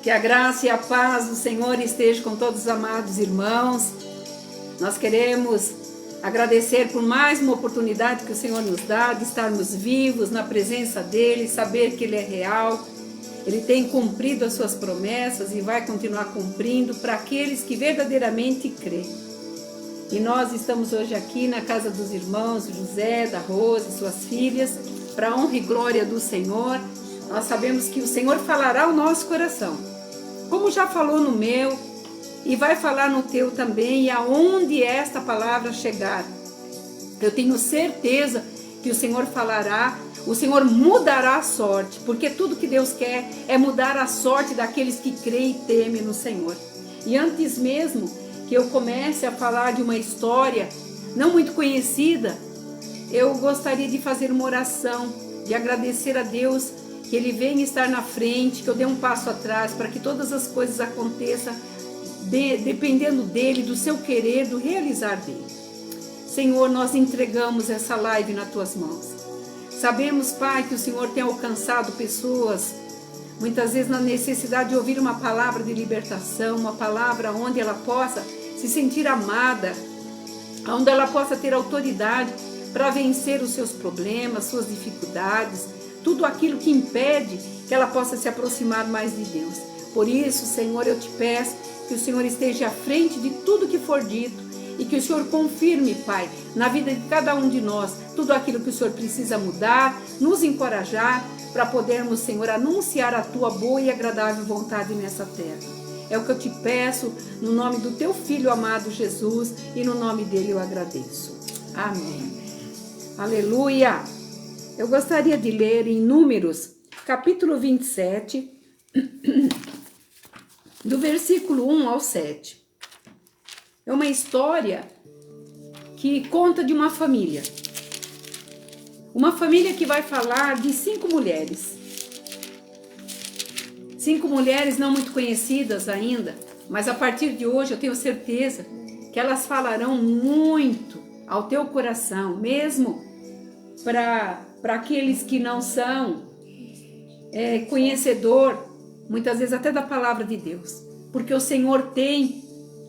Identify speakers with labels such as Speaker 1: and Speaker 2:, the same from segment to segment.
Speaker 1: Que a graça e a paz do Senhor estejam com todos os amados irmãos. Nós queremos agradecer por mais uma oportunidade que o Senhor nos dá de estarmos vivos na presença dEle, saber que Ele é real. Ele tem cumprido as suas promessas e vai continuar cumprindo para aqueles que verdadeiramente creem. E nós estamos hoje aqui na casa dos irmãos José, da Rosa e suas filhas, para a honra e glória do Senhor. Nós sabemos que o Senhor falará ao nosso coração, como já falou no meu, e vai falar no teu também, e aonde esta palavra chegar, eu tenho certeza que o Senhor falará, o Senhor mudará a sorte, porque tudo que Deus quer é mudar a sorte daqueles que creem e temem no Senhor. E antes mesmo que eu comece a falar de uma história não muito conhecida, eu gostaria de fazer uma oração, de agradecer a Deus que Ele venha estar na frente, que eu dê um passo atrás, para que todas as coisas aconteçam dependendo dEle, do seu querer, do realizar dEle. Senhor, nós entregamos essa live nas Tuas mãos. Sabemos, Pai, que o Senhor tem alcançado pessoas, muitas vezes na necessidade de ouvir uma palavra de libertação, uma palavra onde ela possa se sentir amada, onde ela possa ter autoridade para vencer os seus problemas, suas dificuldades, tudo aquilo que impede que ela possa se aproximar mais de Deus. Por isso, Senhor, eu te peço que o Senhor esteja à frente de tudo que for dito e que o Senhor confirme, Pai, na vida de cada um de nós, tudo aquilo que o Senhor precisa mudar, nos encorajar para podermos, Senhor, anunciar a Tua boa e agradável vontade nessa terra. É o que eu te peço, no nome do Teu Filho amado Jesus, e no nome dele eu agradeço. Amém. Aleluia! Eu gostaria de ler em Números, capítulo 27, do versículo 1 ao 7. É uma história que conta de uma família. Uma família que vai falar de 5 mulheres. 5 mulheres não muito conhecidas ainda, mas a partir de hoje eu tenho certeza que elas falarão muito ao teu coração, mesmo para aqueles que não são conhecedor, muitas vezes até da palavra de Deus, porque o Senhor tem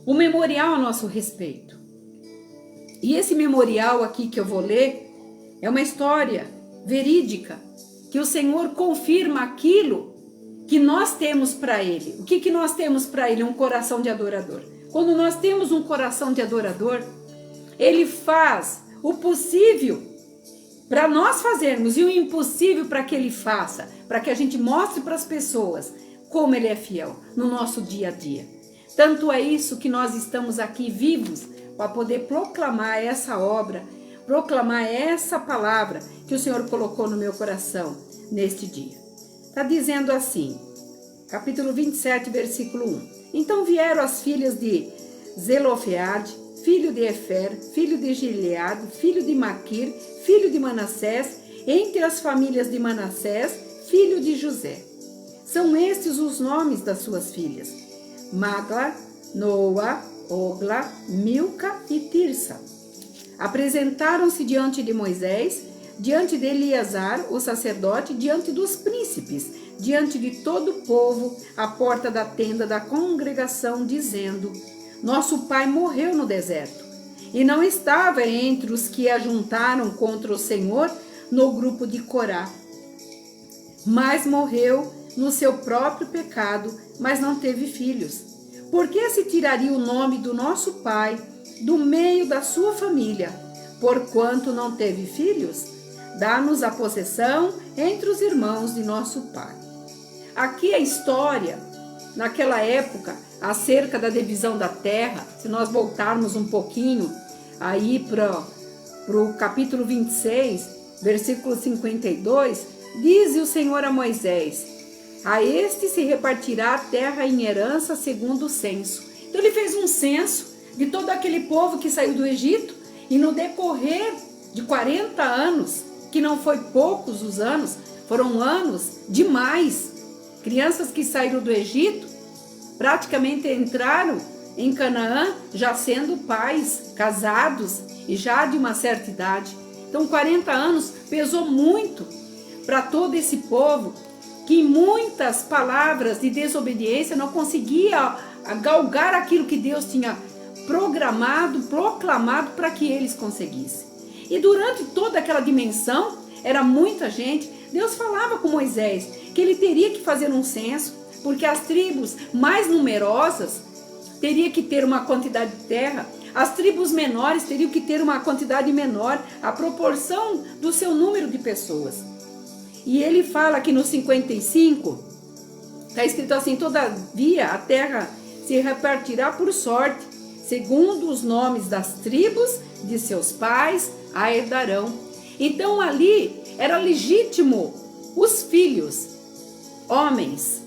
Speaker 1: um memorial a nosso respeito. E esse memorial aqui que eu vou ler é uma história verídica, que o Senhor confirma aquilo que nós temos para Ele. O que nós temos para Ele? Um coração de adorador. Quando nós temos um coração de adorador, Ele faz o possível para nós fazermos e o impossível para que Ele faça, para que a gente mostre para as pessoas como Ele é fiel no nosso dia a dia. Tanto é isso que nós estamos aqui vivos para poder proclamar essa obra, proclamar essa palavra que o Senhor colocou no meu coração neste dia. Está dizendo assim, capítulo 27, versículo 1. Então vieram as filhas de Zelofeade, filho de Efer, filho de Gileade, filho de Maquir, filho de Manassés, entre as famílias de Manassés, filho de José. São estes os nomes das suas filhas: Magla, Noa, Ogla, Milca e Tirsa. Apresentaram-se diante de Moisés, diante de Eleazar, o sacerdote, diante dos príncipes, diante de todo o povo, à porta da tenda da congregação, dizendo: Nosso pai morreu no deserto, e não estava entre os que ajuntaram contra o Senhor no grupo de Corá, mas morreu no seu próprio pecado, mas não teve filhos. Por que se tiraria o nome do nosso pai do meio da sua família, porquanto não teve filhos? Dá-nos a possessão entre os irmãos de nosso pai. Aqui a história, naquela época, acerca da divisão da terra, se nós voltarmos um pouquinho aí para o capítulo 26, versículo 52, diz o Senhor a Moisés: a este se repartirá a terra em herança segundo o censo. Então ele fez um censo de todo aquele povo que saiu do Egito, e no decorrer de 40 anos, que não foi poucos os anos, foram anos demais, crianças que saíram do Egito praticamente entraram em Canaã já sendo pais, casados e já de uma certa idade. Então 40 anos pesou muito para todo esse povo que em muitas palavras de desobediência não conseguia galgar aquilo que Deus tinha programado, proclamado para que eles conseguissem. E durante toda aquela dimensão, era muita gente, Deus falava com Moisés que ele teria que fazer um censo, porque as tribos mais numerosas teria que ter uma quantidade de terra, as tribos menores teriam que ter uma quantidade menor, a proporção do seu número de pessoas. E ele fala que no 55, está escrito assim: todavia a terra se repartirá por sorte, segundo os nomes das tribos de seus pais a herdarão. Então ali era legítimo os filhos, homens.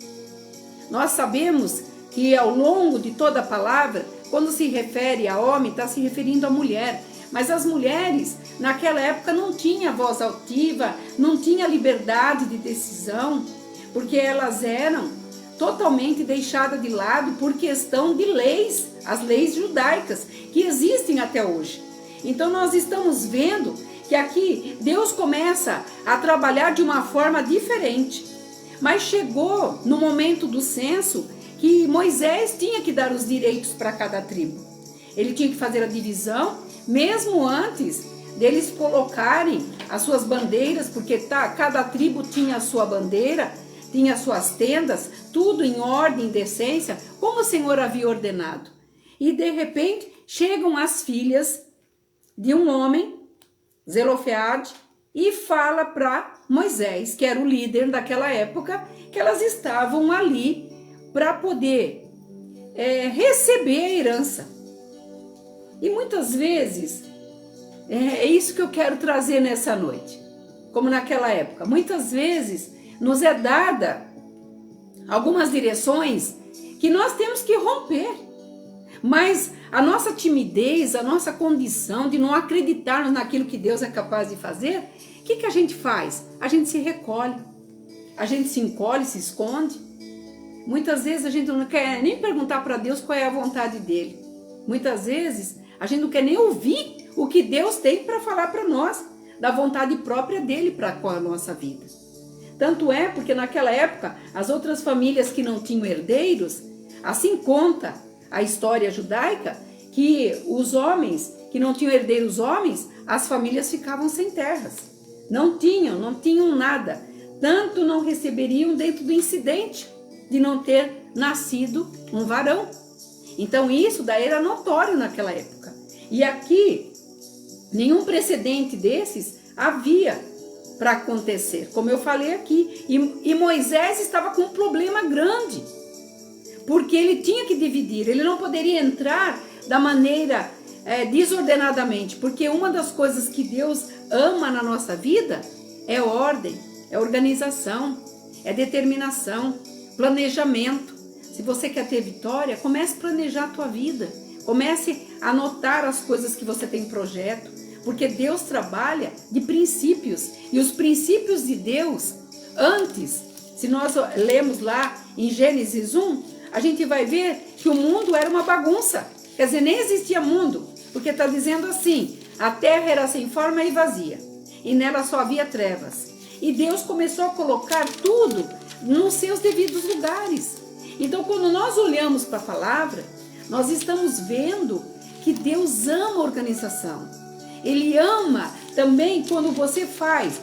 Speaker 1: Nós sabemos que ao longo de toda a palavra, quando se refere a homem, está se referindo à mulher. Mas as mulheres, naquela época, não tinham voz altiva, não tinham liberdade de decisão, porque elas eram totalmente deixadas de lado por questão de leis, as leis judaicas, que existem até hoje. Então nós estamos vendo que aqui Deus começa a trabalhar de uma forma diferente. Mas chegou no momento do censo que Moisés tinha que dar os direitos para cada tribo. Ele tinha que fazer a divisão, mesmo antes deles colocarem as suas bandeiras, porque cada tribo tinha a sua bandeira, tinha as suas tendas, tudo em ordem, em decência, como o Senhor havia ordenado. E de repente chegam as filhas de um homem, Zelofeade, e fala para Moisés, que era o líder daquela época, que elas estavam ali para poder receber a herança. E muitas vezes, é isso que eu quero trazer nessa noite, como naquela época. Muitas vezes nos é dada algumas direções que nós temos que romper. Mas a nossa timidez, a nossa condição de não acreditarmos naquilo que Deus é capaz de fazer, o que a gente faz? A gente se recolhe, a gente se encolhe, se esconde. Muitas vezes a gente não quer nem perguntar para Deus qual é a vontade dele. Muitas vezes a gente não quer nem ouvir o que Deus tem para falar para nós, da vontade própria dele para com a nossa vida. Tanto é porque naquela época as outras famílias que não tinham herdeiros, assim conta a história judaica, que os homens que não tinham herdeiros homens, as famílias ficavam sem terras. Não tinham nada. Tanto não receberiam dentro do incidente de não ter nascido um varão. Então isso daí era notório naquela época. E aqui, nenhum precedente desses havia para acontecer, como eu falei aqui. E Moisés estava com um problema grande, porque ele tinha que dividir, ele não poderia entrar da maneira desordenadamente, porque uma das coisas que Deus ama na nossa vida é ordem, é organização, é determinação, planejamento. Se você quer ter vitória, comece a planejar a tua vida, comece a anotar as coisas que você tem em projeto, porque Deus trabalha de princípios, e os princípios de Deus, antes, se nós lemos lá em Gênesis 1, a gente vai ver que o mundo era uma bagunça, quer dizer, nem existia mundo, porque está dizendo assim: a terra era sem forma e vazia, e nela só havia trevas. E Deus começou a colocar tudo nos seus devidos lugares. Então, quando nós olhamos para a palavra, nós estamos vendo que Deus ama a organização. Ele ama também quando você faz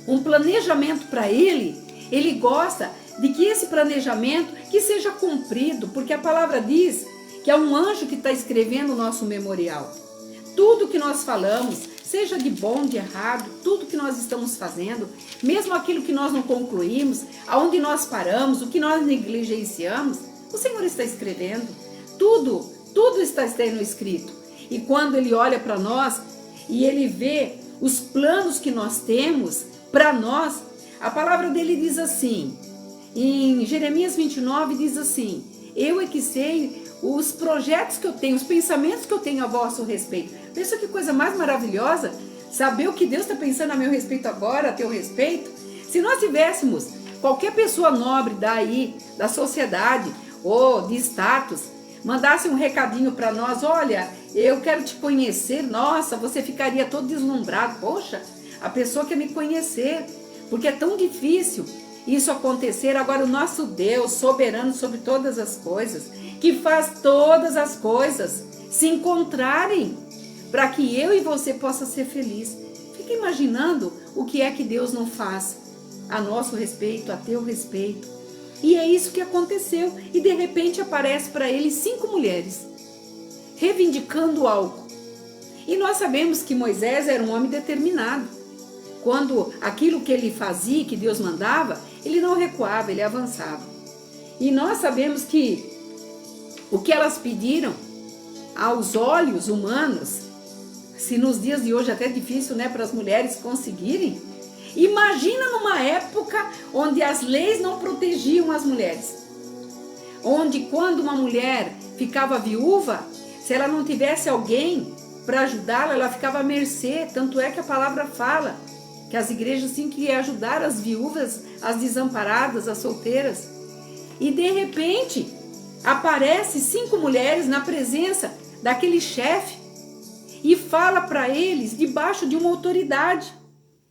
Speaker 1: um planejamento para Ele, Ele gosta de que esse planejamento que seja cumprido, porque a palavra diz que é um anjo que está escrevendo o nosso memorial. Tudo que nós falamos, seja de bom, de errado, tudo que nós estamos fazendo, mesmo aquilo que nós não concluímos, aonde nós paramos, o que nós negligenciamos, o Senhor está escrevendo. Tudo está sendo escrito. E quando Ele olha para nós e Ele vê os planos que nós temos para nós, a palavra dele diz assim, em Jeremias 29 diz assim: eu é que sei os projetos que eu tenho, os pensamentos que eu tenho a vosso respeito. Pensa que coisa mais maravilhosa, saber o que Deus está pensando a meu respeito agora, a teu respeito. Se nós tivéssemos qualquer pessoa nobre daí, da sociedade ou de status, mandasse um recadinho para nós: olha, eu quero te conhecer, nossa, você ficaria todo deslumbrado. Poxa, a pessoa quer me conhecer, porque é tão difícil isso acontecer. Agora o nosso Deus, soberano sobre todas as coisas, que faz todas as coisas se encontrarem para que eu e você possa ser feliz. Fica imaginando o que é que Deus não faz a nosso respeito, a teu respeito. E é isso que aconteceu. E de repente aparece para ele 5 mulheres reivindicando algo. E nós sabemos que Moisés era um homem determinado. Quando aquilo que ele fazia, que Deus mandava, ele não recuava, ele avançava. E nós sabemos que o que elas pediram aos olhos humanos, se nos dias de hoje até é difícil, né, para as mulheres conseguirem, imagina numa época onde as leis não protegiam as mulheres. Onde quando uma mulher ficava viúva, se ela não tivesse alguém para ajudá-la, ela ficava à mercê. Tanto é que a palavra fala que as igrejas tinham que ajudar as viúvas, as desamparadas, as solteiras. E de repente aparece 5 mulheres na presença daquele chefe e fala para eles debaixo de uma autoridade.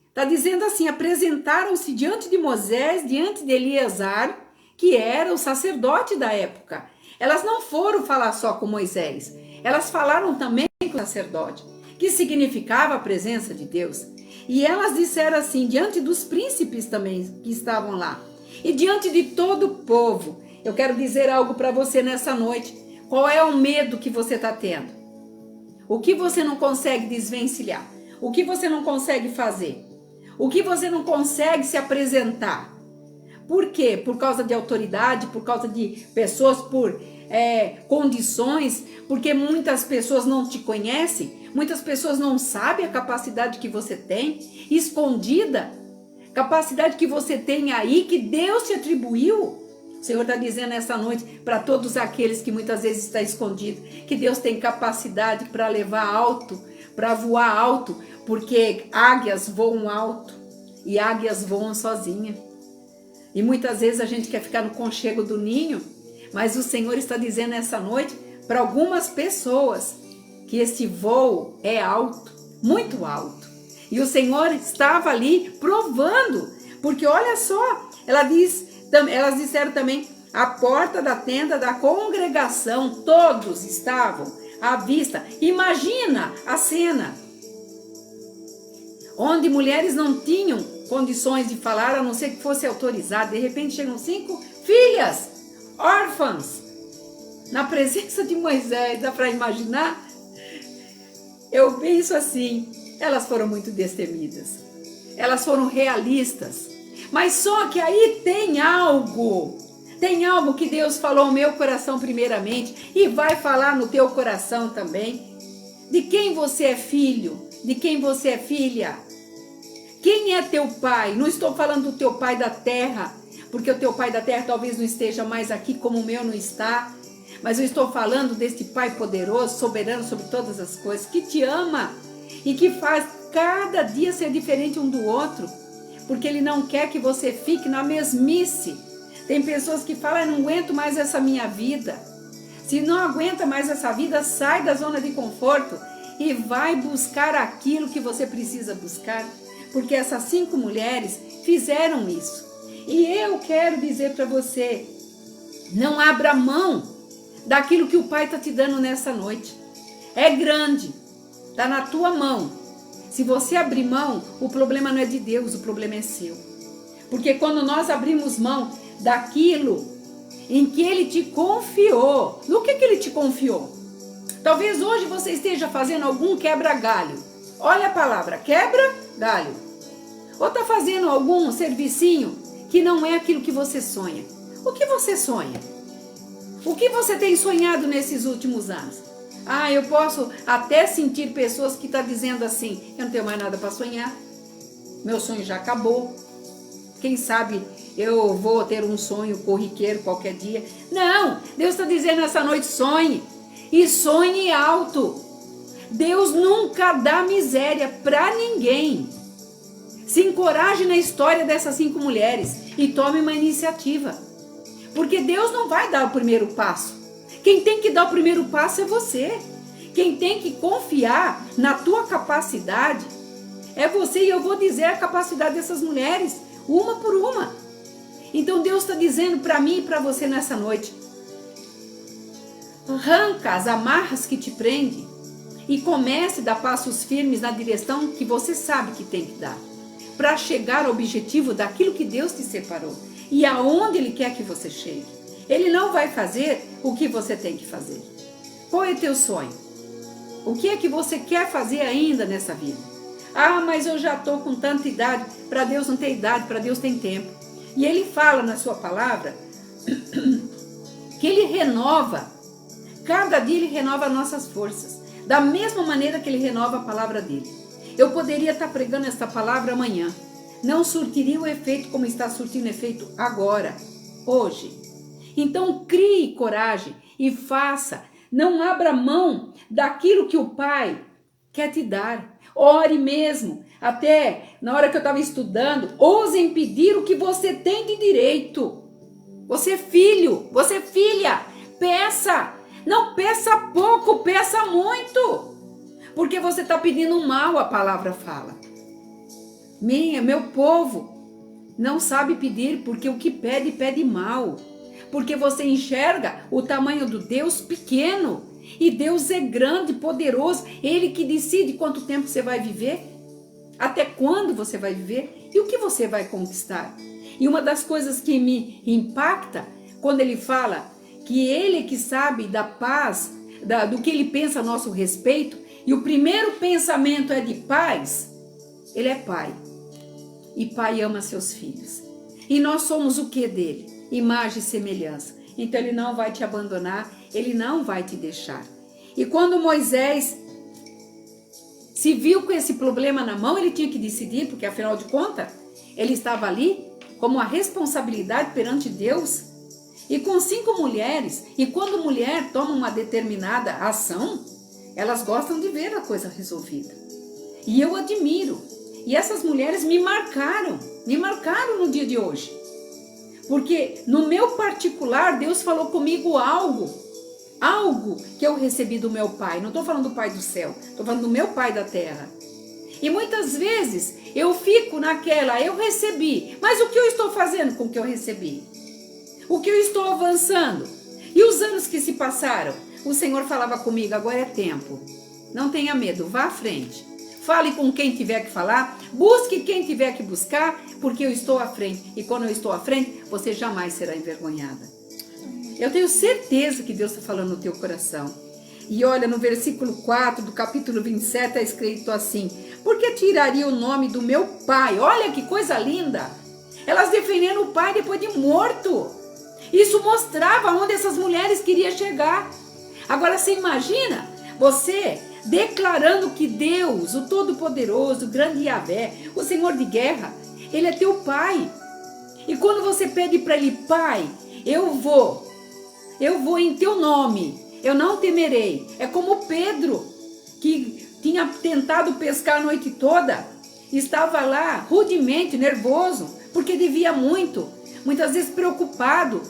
Speaker 1: Está dizendo assim: apresentaram-se diante de Moisés, diante de Eleazar, que era o sacerdote da época. Elas não foram falar só com Moisés, elas falaram também com o sacerdote, que significava a presença de Deus. E elas disseram assim, diante dos príncipes também que estavam lá, e diante de todo o povo. Eu quero dizer algo para você nessa noite. Qual é o medo que você está tendo? O que você não consegue desvencilhar? O que você não consegue fazer? O que você não consegue se apresentar? Por quê? Por causa de autoridade, por causa de pessoas, por condições, porque muitas pessoas não te conhecem, muitas pessoas não sabem a capacidade que você tem, escondida, capacidade que você tem aí, que Deus te atribuiu. O Senhor está dizendo essa noite para todos aqueles que muitas vezes está escondido, que Deus tem capacidade para levar alto, para voar alto, porque águias voam alto e águias voam sozinha. E muitas vezes a gente quer ficar no conchego do ninho, mas o Senhor está dizendo essa noite para algumas pessoas que esse voo é alto, muito alto. E o Senhor estava ali provando, porque olha só, elas disseram também, a porta da tenda da congregação, todos estavam à vista. Imagina a cena, onde mulheres não tinham condições de falar, a não ser que fosse autorizado. De repente chegam 5 filhas, órfãs, na presença de Moisés. Dá para imaginar? Eu penso assim, elas foram muito destemidas, elas foram realistas, mas só que aí tem algo que Deus falou ao meu coração primeiramente, e vai falar no teu coração também. De quem você é filho, de quem você é filha. Quem é teu pai? Não estou falando do teu pai da terra, porque o teu pai da terra talvez não esteja mais aqui como o meu não está, mas eu estou falando deste pai poderoso, soberano sobre todas as coisas, que te ama e que faz cada dia ser diferente um do outro, porque ele não quer que você fique na mesmice. Tem pessoas que falam, não aguento mais essa minha vida. Se não aguenta mais essa vida, sai da zona de conforto e vai buscar aquilo que você precisa buscar. Porque essas 5 mulheres fizeram isso. E eu quero dizer para você, não abra mão daquilo que o Pai está te dando nessa noite. É grande, está na tua mão. Se você abrir mão, o problema não é de Deus, o problema é seu. Porque quando nós abrimos mão daquilo em que Ele te confiou, no que Ele te confiou? Talvez hoje você esteja fazendo algum quebra-galho. Olha a palavra, quebra-galho. Ou está fazendo algum servicinho que não é aquilo que você sonha. O que você sonha? O que você tem sonhado nesses últimos anos? Ah, eu posso até sentir pessoas que estão dizendo assim, eu não tenho mais nada para sonhar. Meu sonho já acabou. Quem sabe eu vou ter um sonho corriqueiro qualquer dia. Não, Deus está dizendo essa noite, sonhe. E sonhe alto. Deus nunca dá miséria para ninguém. Se encoraje na história dessas 5 mulheres e tome uma iniciativa. Porque Deus não vai dar o primeiro passo. Quem tem que dar o primeiro passo é você. Quem tem que confiar na tua capacidade é você. E eu vou dizer a capacidade dessas mulheres, uma por uma. Então Deus está dizendo para mim e para você nessa noite: arranca as amarras que te prendem e comece a dar passos firmes na direção que você sabe que tem que dar, para chegar ao objetivo daquilo que Deus te separou e aonde Ele quer que você chegue. Ele não vai fazer o que você tem que fazer. Qual é teu sonho? O que é que você quer fazer ainda nessa vida? Ah, mas eu já estou com tanta idade. Para Deus não tem idade, para Deus tem tempo. E Ele fala na sua palavra que Ele renova, cada dia Ele renova as nossas forças, da mesma maneira que Ele renova a palavra dEle. Eu poderia estar pregando esta palavra amanhã, não surtiria o efeito como está surtindo efeito agora, hoje. Então crie coragem e faça, não abra mão daquilo que o Pai quer te dar. Ore mesmo, até na hora que eu estava estudando, ouse impedir o que você tem de direito. Você é filho, você é filha, peça. Não peça pouco, peça muito. Porque você está pedindo mal, a palavra fala. Meu povo não sabe pedir, porque o que pede, pede mal. Porque você enxerga o tamanho do Deus pequeno. E Deus é grande, poderoso. Ele que decide quanto tempo você vai viver. Até quando você vai viver. E o que você vai conquistar. E uma das coisas que me impacta, quando ele fala que ele que sabe da paz, do que ele pensa a nosso respeito, e o primeiro pensamento é de paz, ele é pai. E pai ama seus filhos. E nós somos o que dele? Imagem e semelhança. Então ele não vai te abandonar, ele não vai te deixar. E quando Moisés se viu com esse problema na mão, ele tinha que decidir, porque afinal de contas, ele estava ali como uma responsabilidade perante Deus. E com 5 mulheres, e quando mulher toma uma determinada ação, elas gostam de ver a coisa resolvida. E eu admiro. E essas mulheres me marcaram no dia de hoje. Porque no meu particular, Deus falou comigo algo que eu recebi do meu pai. Não estou falando do pai do céu, estou falando do meu pai da terra. E muitas vezes eu fico naquela, eu recebi, mas o que eu estou fazendo com o que eu recebi? O que eu estou avançando? E os anos que se passaram? O Senhor falava comigo, agora é tempo. Não tenha medo, vá à frente. Fale com quem tiver que falar, busque quem tiver que buscar, porque eu estou à frente. E quando eu estou à frente, você jamais será envergonhada. Eu tenho certeza que Deus está falando no teu coração. E olha, no versículo 4 do capítulo 27 está escrito assim: por que tiraria o nome do meu pai? Olha que coisa linda! Elas defendendo o pai depois de morto. Isso mostrava onde essas mulheres queriam chegar. Agora você imagina, você declarando que Deus, o Todo-Poderoso, o grande Yahvé, o Senhor de guerra, Ele é teu pai. E quando você pede para Ele, Pai, eu vou em teu nome, eu não temerei. É como Pedro, que tinha tentado pescar a noite toda, estava lá rudemente, nervoso, porque devia muito, muitas vezes preocupado.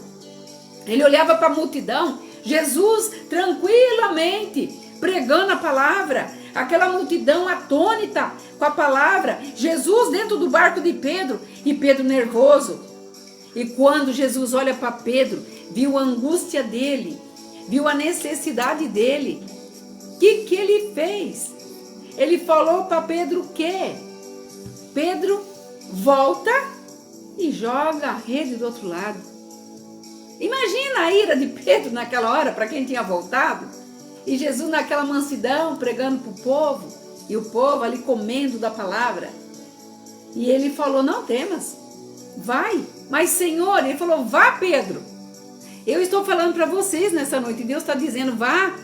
Speaker 1: Ele olhava para a multidão, Jesus tranquilamente pregando a palavra, aquela multidão atônita com a palavra, Jesus dentro do barco de Pedro, e Pedro nervoso. E quando Jesus olha para Pedro, viu a angústia dele, viu a necessidade dele, o que ele fez? Ele falou para Pedro o quê? Pedro, volta e joga a rede do outro lado. Imagina a ira de Pedro naquela hora, para quem tinha voltado. E Jesus naquela mansidão, pregando para o povo. E o povo ali comendo da palavra. E ele falou, não temas, vai. Mas Senhor, ele falou, vá Pedro. Eu estou falando para vocês nessa noite. Deus está dizendo, vá.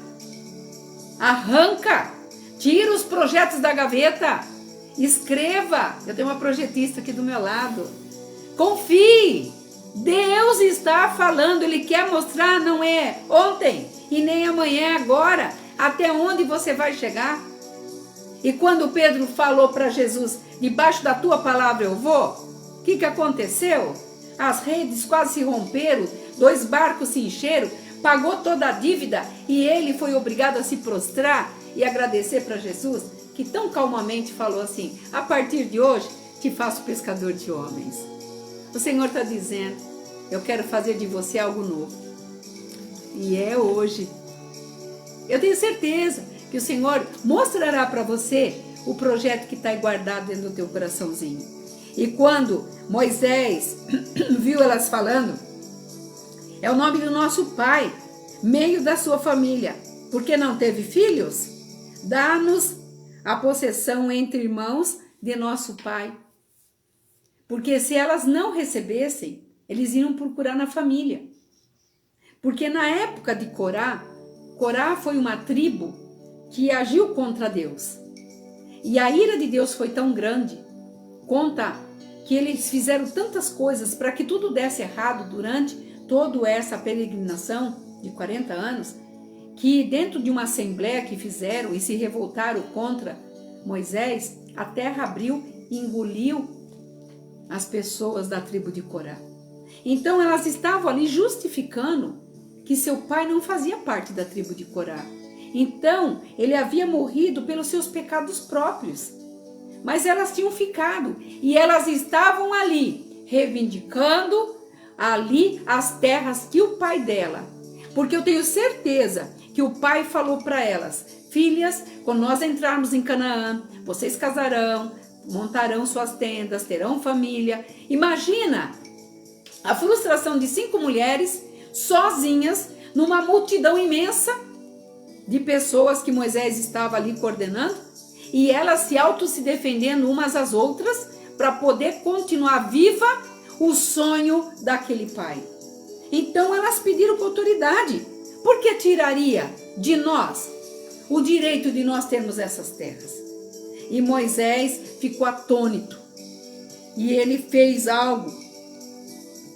Speaker 1: Arranca. Tira os projetos da gaveta. Escreva. Eu tenho uma projetista aqui do meu lado. Confie. Deus está falando. Ele quer mostrar, não é ontem e nem amanhã, é agora. Até onde você vai chegar. E quando Pedro falou para Jesus, debaixo da tua palavra eu vou, o que aconteceu? As redes quase se romperam, 2 barcos se encheram, pagou toda a dívida e ele foi obrigado a se prostrar e agradecer para Jesus, que tão calmamente falou assim, a partir de hoje te faço pescador de homens. O Senhor está dizendo, eu quero fazer de você algo novo. E é hoje. Eu tenho certeza que o Senhor mostrará para você o projeto que está guardado dentro do teu coraçãozinho. E quando Moisés viu elas falando, é o nome do nosso pai, meio da sua família, porque não teve filhos, dá-nos a possessão entre irmãos de nosso pai. Porque se elas não recebessem, eles iam procurar na família. Porque na época de Corá foi uma tribo que agiu contra Deus. E a ira de Deus foi tão grande, conta que eles fizeram tantas coisas para que tudo desse errado durante toda essa peregrinação de 40 anos, que dentro de uma assembleia que fizeram e se revoltaram contra Moisés, a terra abriu e engoliu as pessoas da tribo de Corá. Então elas estavam ali justificando que seu pai não fazia parte da tribo de Corá. Então ele havia morrido pelos seus pecados próprios. Mas elas tinham ficado e elas estavam ali reivindicando ali as terras que o pai dela. Porque eu tenho certeza que o pai falou para elas: filhas, quando nós entrarmos em Canaã, vocês casarão, montarão suas tendas, terão família. Imagina a frustração de 5 mulheres sozinhas numa multidão imensa de pessoas que Moisés estava ali coordenando, e elas se defendendo umas às outras para poder continuar viva o sonho daquele pai. Então elas pediram com autoridade: por que tiraria de nós o direito de nós termos essas terras? E Moisés ficou atônito. E ele fez algo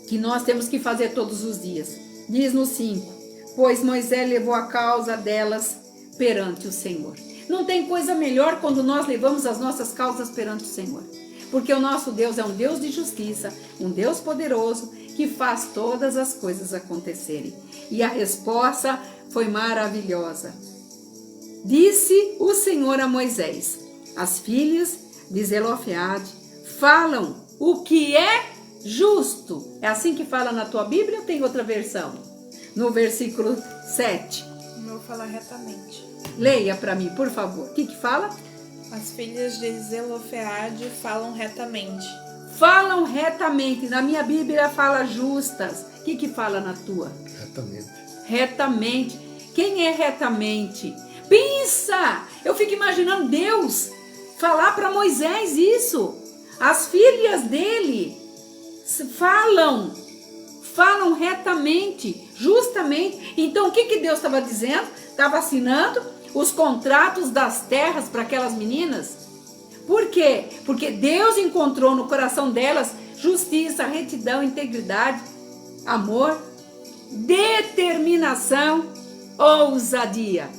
Speaker 1: que nós temos que fazer todos os dias. Diz no 5: pois Moisés levou a causa delas perante o Senhor. Não tem coisa melhor quando nós levamos as nossas causas perante o Senhor. Porque o nosso Deus é um Deus de justiça, um Deus poderoso, que faz todas as coisas acontecerem. E a resposta foi maravilhosa. Disse o Senhor a Moisés: as filhas de Zelofeade falam o que é justo. É assim que fala na tua Bíblia ou tem outra versão? No versículo 7.
Speaker 2: Eu vou falar retamente.
Speaker 1: Leia para mim, por favor. O que fala?
Speaker 2: As filhas de Zelofeade falam retamente.
Speaker 1: Falam retamente. Na minha Bíblia fala justas. O que fala na tua?
Speaker 3: Retamente.
Speaker 1: Retamente. Quem é retamente? Pensa! Eu fico imaginando Deus falar para Moisés isso. As filhas dele falam retamente, justamente. Então o que Deus estava dizendo? Estava assinando os contratos das terras para aquelas meninas. Por quê? Porque Deus encontrou no coração delas justiça, retidão, integridade, amor, determinação, ousadia.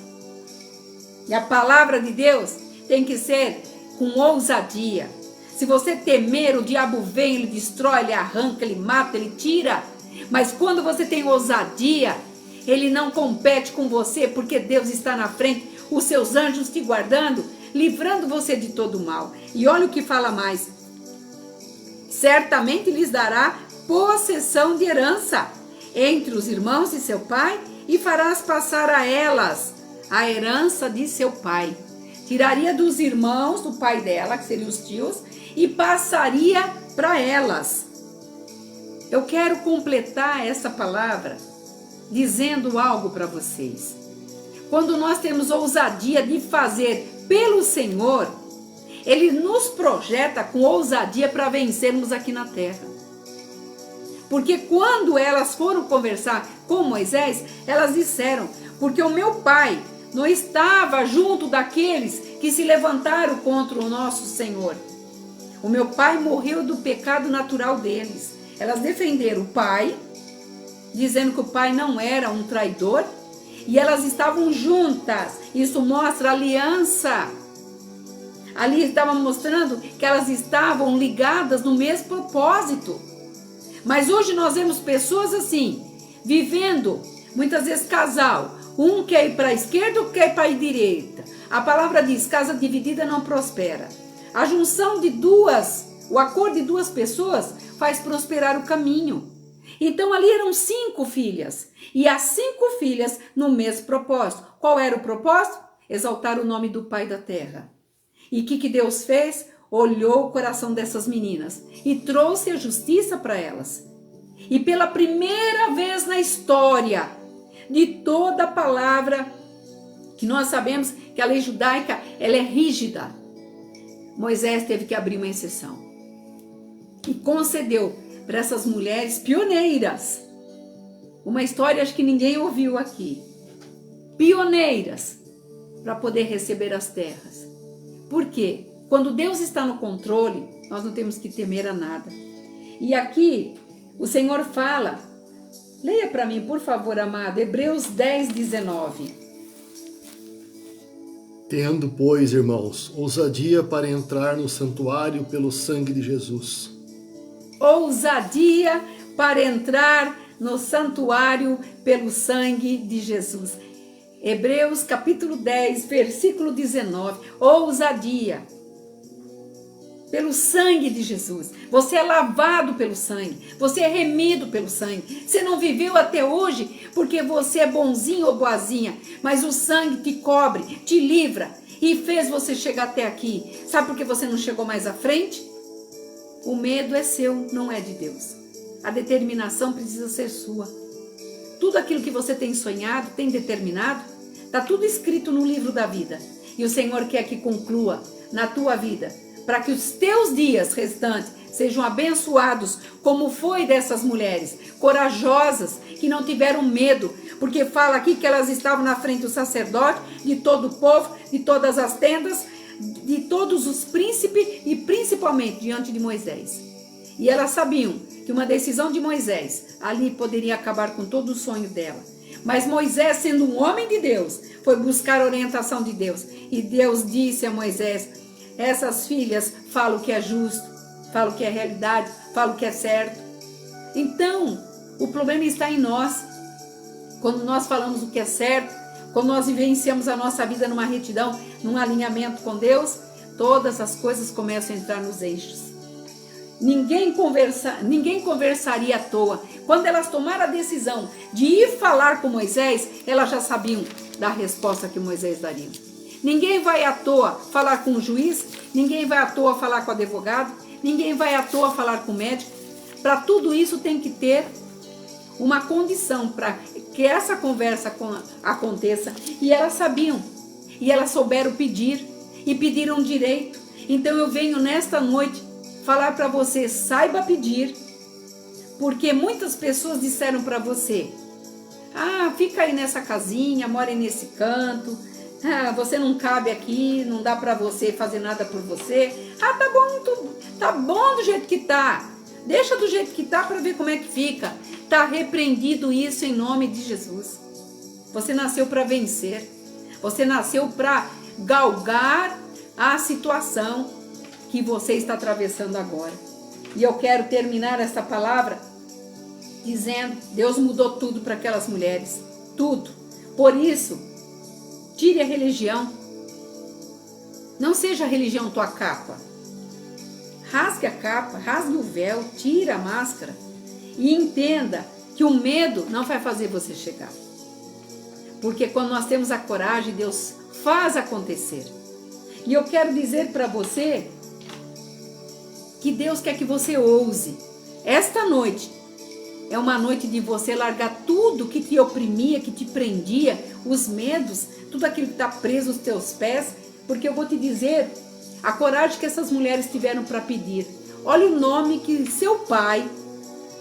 Speaker 1: E a palavra de Deus tem que ser com ousadia. Se você temer, o diabo vem, ele destrói, ele arranca, ele mata, ele tira. Mas quando você tem ousadia, ele não compete com você, porque Deus está na frente, os seus anjos te guardando, livrando você de todo o mal. E olha o que fala mais: certamente lhes dará possessão de herança entre os irmãos de seu pai, e farás passar a elas a herança de seu pai. Tiraria dos irmãos do pai dela, que seriam os tios, e passaria para elas. Eu quero completar essa palavra dizendo algo para vocês. Quando nós temos ousadia de fazer pelo Senhor, Ele nos projeta com ousadia para vencermos aqui na terra. Porque quando elas foram conversar com Moisés, elas disseram: porque o meu pai não estava junto daqueles que se levantaram contra o nosso Senhor. O meu pai morreu do pecado natural deles. Elas defenderam o pai, dizendo que o pai não era um traidor, e elas estavam juntas. Isso mostra aliança. Ali estava mostrando que elas estavam ligadas no mesmo propósito. Mas hoje nós vemos pessoas assim, vivendo, muitas vezes casal, um quer ir para a esquerda, outro quer ir para a direita. A palavra diz: casa dividida não prospera. A junção de duas, o acordo de duas pessoas faz prosperar o caminho. Então ali eram 5 filhas, e as 5 filhas no mesmo propósito. Qual era o propósito? Exaltar o nome do Pai da terra. E o que Deus fez? Olhou o coração dessas meninas e trouxe a justiça para elas. E pela primeira vez na história de toda a palavra, que nós sabemos que a lei judaica ela é rígida, Moisés teve que abrir uma exceção e concedeu para essas mulheres pioneiras uma história acho que ninguém ouviu aqui, pioneiras, para poder receber as terras. Por quê? Quando Deus está no controle, nós não temos que temer a nada. E aqui o Senhor fala, leia para mim, por favor, amado, Hebreus 10, 19.
Speaker 3: Tendo, pois, irmãos, ousadia para entrar no santuário pelo sangue de Jesus.
Speaker 1: Ousadia para entrar no santuário pelo sangue de Jesus. Hebreus capítulo 10, versículo 19. Ousadia pelo sangue de Jesus. Você é lavado pelo sangue. Você é remido pelo sangue. Você não viveu até hoje porque você é bonzinho ou boazinha, mas o sangue te cobre, te livra e fez você chegar até aqui. Sabe por que você não chegou mais à frente? O medo é seu, não é de Deus. A determinação precisa ser sua. Tudo aquilo que você tem sonhado, tem determinado, está tudo escrito no livro da vida. E o Senhor quer que conclua na tua vida, para que os teus dias restantes sejam abençoados, como foi dessas mulheres, corajosas, que não tiveram medo, porque fala aqui que elas estavam na frente do sacerdote, de todo o povo, de todas as tendas, de todos os príncipes e principalmente diante de Moisés. E elas sabiam que uma decisão de Moisés ali poderia acabar com todo o sonho dela. Mas Moisés, sendo um homem de Deus, foi buscar a orientação de Deus. E Deus disse a Moisés, essas filhas falam o que é justo, falam o que é realidade, falam o que é certo. Então, o problema está em nós. Quando nós falamos o que é certo, quando nós vivenciamos a nossa vida numa retidão, num alinhamento com Deus, todas as coisas começam a entrar nos eixos. Ninguém conversaria à toa. Quando elas tomaram a decisão de ir falar com Moisés, elas já sabiam da resposta que Moisés daria. Ninguém vai à toa falar com o juiz, ninguém vai à toa falar com o advogado, ninguém vai à toa falar com o médico. Para tudo isso tem que ter uma condição para que essa conversa aconteça. E elas sabiam, e elas souberam pedir, e pediram direito. Então eu venho nesta noite falar para você, saiba pedir, porque muitas pessoas disseram para você, fica aí nessa casinha, mora aí nesse canto, você não cabe aqui, não dá para você fazer nada por você, tá bom do jeito que tá, deixa do jeito que tá para ver como é que fica. Tá repreendido isso em nome de Jesus. Você nasceu para vencer, você nasceu para galgar a situação que você está atravessando agora. E eu quero terminar essa palavra dizendo, Deus mudou tudo para aquelas mulheres, tudo. Por isso, tire a religião. Não seja a religião tua capa. Rasgue a capa, rasgue o véu, tire a máscara e entenda que o medo não vai fazer você chegar. Porque quando nós temos a coragem, Deus faz acontecer. E eu quero dizer para você que Deus quer que você ouse. Esta noite é uma noite de você largar tudo que te oprimia, que te prendia, os medos, tudo aquilo que está preso aos teus pés, porque eu vou te dizer a coragem que essas mulheres tiveram para pedir. Olha o nome que seu pai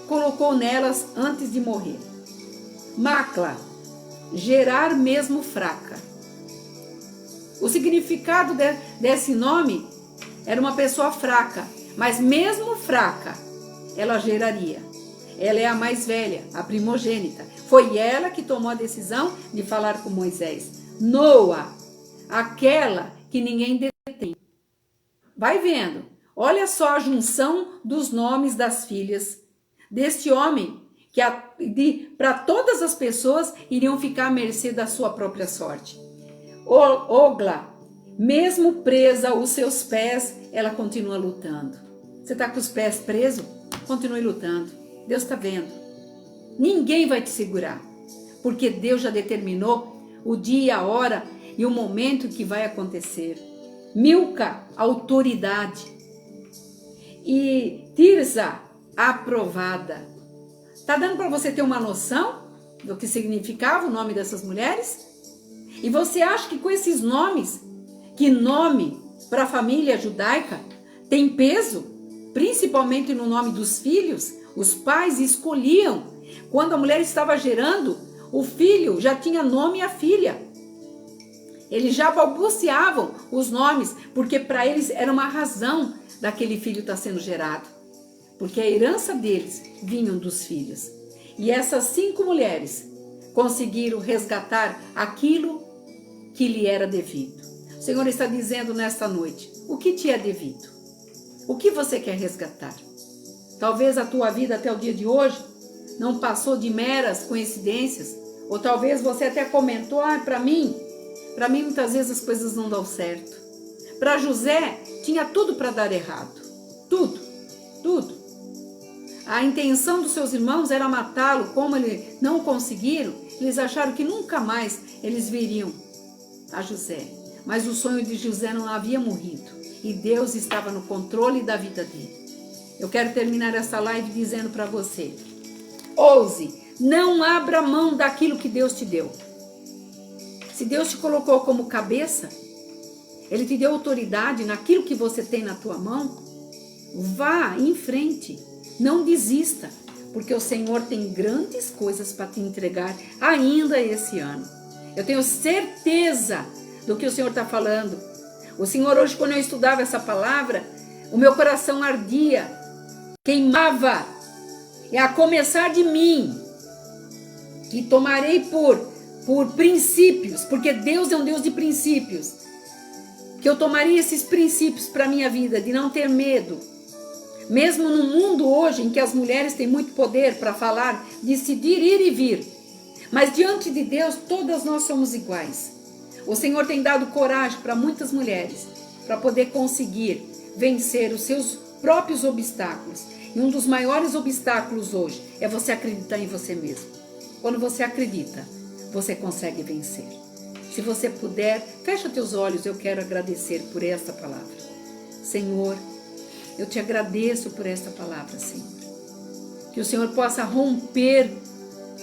Speaker 1: colocou nelas antes de morrer. Macla, gerar mesmo fraca. O significado desse nome era uma pessoa fraca, mas mesmo fraca, ela geraria. Ela é a mais velha, a primogênita. Foi ela que tomou a decisão de falar com Moisés. Noa, aquela que ninguém detém. Vai vendo. Olha só a junção dos nomes das filhas deste homem que para todas as pessoas iriam ficar à mercê da sua própria sorte. Ogla, mesmo presa aos seus pés, ela continua lutando. Você está com os pés presos? Continue lutando. Deus está vendo. Ninguém vai te segurar, porque Deus já determinou o dia, a hora e o momento que vai acontecer. Milca, autoridade. E Tirza, aprovada. Tá dando para você ter uma noção do que significava o nome dessas mulheres? E você acha que com esses nomes, que nome para a família judaica tem peso, principalmente no nome dos filhos? Os pais escolhiam, quando a mulher estava gerando, o filho já tinha nome a filha. Eles já balbuciavam os nomes, porque para eles era uma razão daquele filho estar sendo gerado. Porque a herança deles vinham dos filhos. E essas 5 mulheres conseguiram resgatar aquilo que lhe era devido. O Senhor está dizendo nesta noite, o que te é devido? O que você quer resgatar? Talvez a tua vida até o dia de hoje não passou de meras coincidências, ou talvez você até comentou, para mim muitas vezes as coisas não dão certo. Para José tinha tudo para dar errado, tudo. A intenção dos seus irmãos era matá-lo, como eles não conseguiram, eles acharam que nunca mais eles viriam a José. Mas o sonho de José não havia morrido e Deus estava no controle da vida dele. Eu quero terminar essa live dizendo para você, ouse, não abra mão daquilo que Deus te deu. Se Deus te colocou como cabeça, Ele te deu autoridade naquilo que você tem na tua mão, vá em frente, não desista, porque o Senhor tem grandes coisas para te entregar ainda esse ano. Eu tenho certeza do que o Senhor está falando. O Senhor, hoje, quando eu estudava essa palavra, o meu coração ardia, queimava, e a começar de mim, que tomarei por princípios, porque Deus é um Deus de princípios, que eu tomaria esses princípios para a minha vida, de não ter medo, mesmo no mundo hoje em que as mulheres têm muito poder para falar, decidir ir e vir, mas diante de Deus todas nós somos iguais. O Senhor tem dado coragem para muitas mulheres, para poder conseguir vencer os seus próprios obstáculos, e um dos maiores obstáculos hoje é você acreditar em você mesmo. Quando você acredita, você consegue vencer. Se você puder, fecha teus olhos, eu quero agradecer por esta palavra. Senhor, eu te agradeço por esta palavra, Senhor. Que o Senhor possa romper,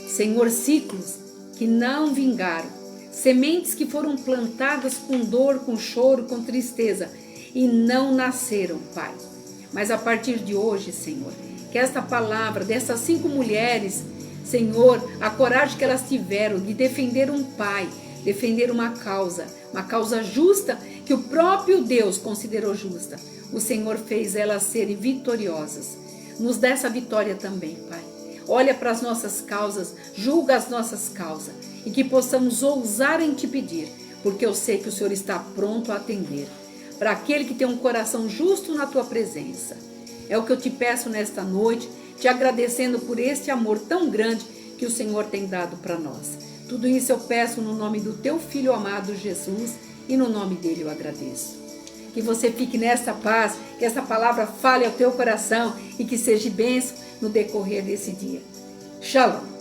Speaker 1: Senhor, ciclos que não vingaram, sementes que foram plantadas com dor, com choro, com tristeza e não nasceram, Pai. Mas a partir de hoje, Senhor, que esta palavra dessas 5 mulheres, Senhor, a coragem que elas tiveram de defender um pai, defender uma causa justa, que o próprio Deus considerou justa. O Senhor fez elas serem vitoriosas. Nos dá essa vitória também, Pai. Olha para as nossas causas, julga as nossas causas, e que possamos ousar em te pedir, porque eu sei que o Senhor está pronto a atender. Para aquele que tem um coração justo na tua presença. É o que eu te peço nesta noite, te agradecendo por este amor tão grande que o Senhor tem dado para nós. Tudo isso eu peço no nome do teu Filho amado Jesus, e no nome dele eu agradeço. Que você fique nesta paz, que essa palavra fale ao teu coração e que seja bênção no decorrer desse dia. Shalom.